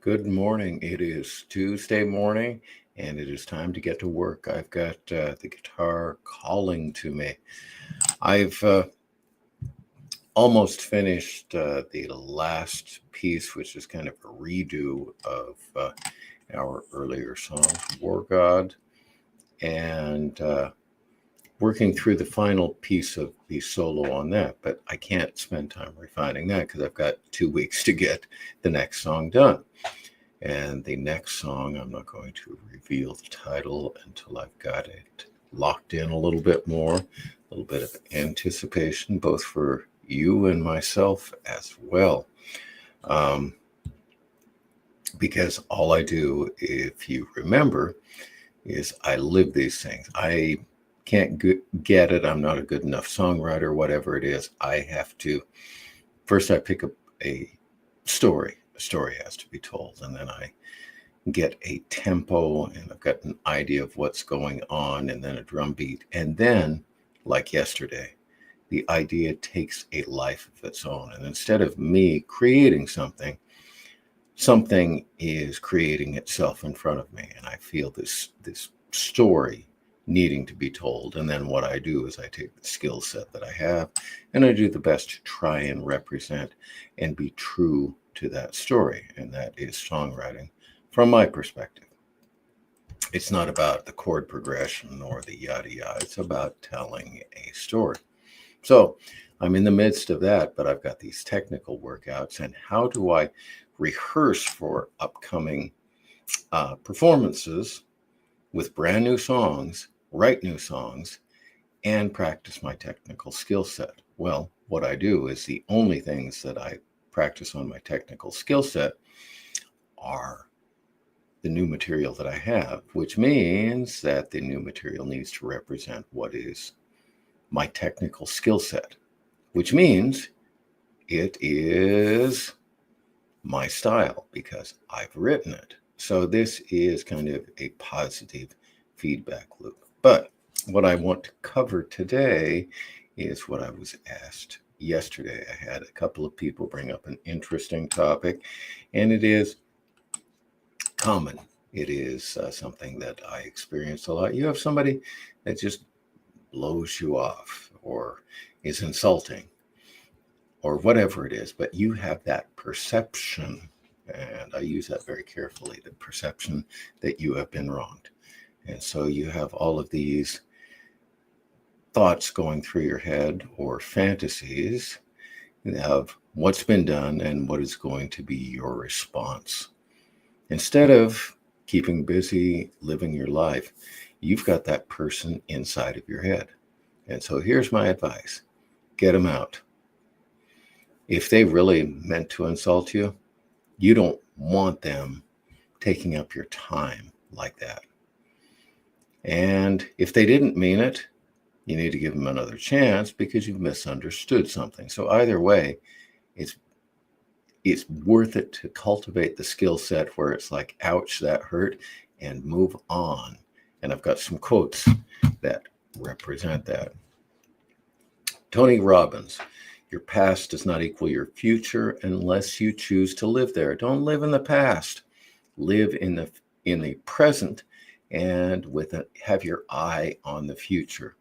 Good morning. It is Tuesday morning and it is time to get to work. I've got the guitar calling to me. I've almost finished the last piece, which is kind of a redo of our earlier song, War God, and working through the final piece of the solo on that. But I can't spend time refining that because I've got 2 weeks to get the next song done. And the next song, I'm not going to reveal the title until I've got it locked in a little bit more, a little bit of anticipation, both for you and myself as well. Because all I do, if you remember, is I live these things. I can't get it. I'm not a good enough songwriter, whatever it is. I have to, first I pick up a story. A story has to be told, and then I get a tempo, and I've got an idea of what's going on, and then a drum beat. And then, like yesterday, the idea takes a life of its own. And instead of me creating something, something is creating itself in front of me. And I feel this story needing to be told. And then what I do is I take the skill set that I have and I do the best to try and represent and be true to that story. And that is songwriting from my perspective. It's not about the chord progression or the yada yada. It's about telling a story. So I'm in the midst of that, but I've got these technical workouts. And how do I rehearse for upcoming performances with brand new songs, write new songs, and practice my technical skill set? Well, what I do is the only things that I practice on my technical skill set are the new material that I have, which means that the new material needs to represent what is my technical skill set, which means it is my style because I've written it. So this is kind of a positive feedback loop. But what I want to cover today is what I was asked yesterday. I had a couple of people bring up an interesting topic, and it is common. It is something that I experience a lot. You have somebody that just blows you off or is insulting or whatever it is, but you have that perception, and I use that very carefully, the perception that you have been wronged. And so you have all of these thoughts going through your head or fantasies of what's been done and what is going to be your response. Instead of keeping busy living your life, you've got that person inside of your head. And so here's my advice. Get them out. If they really meant to insult you, you don't want them taking up your time like that. And if they didn't mean it, you need to give them another chance because you've misunderstood something. So either way, it's worth it to cultivate the skill set where it's like, ouch, that hurt, and move on. And I've got some quotes that represent that. Tony Robbins, your past does not equal your future unless you choose to live there. Don't live in the past. Live in the present and have your eye on the future.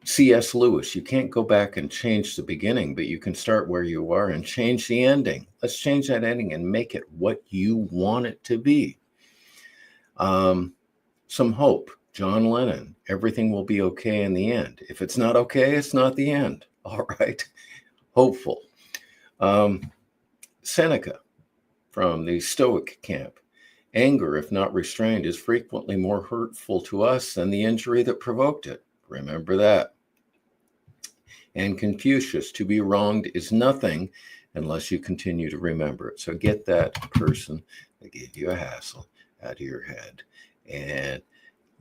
C.S. Lewis, you can't go back and change the beginning, but you can start where you are and change the ending. Let's change that ending and make it what you want it to be. Some hope. John Lennon, everything will be okay in the end. If it's not okay, it's not the end. All right. Hopeful. Seneca from the Stoic camp. Anger, if not restrained, is frequently more hurtful to us than the injury that provoked it. Remember that. And Confucius, to be wronged is nothing unless you continue to remember it. So get that person that gave you a hassle out of your head and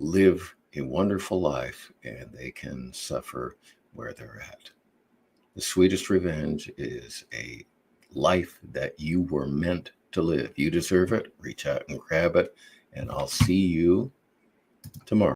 live a wonderful life, and they can suffer where they're at. The sweetest revenge is a life that you were meant to live. You deserve it. Reach out and grab it, and I'll see you tomorrow.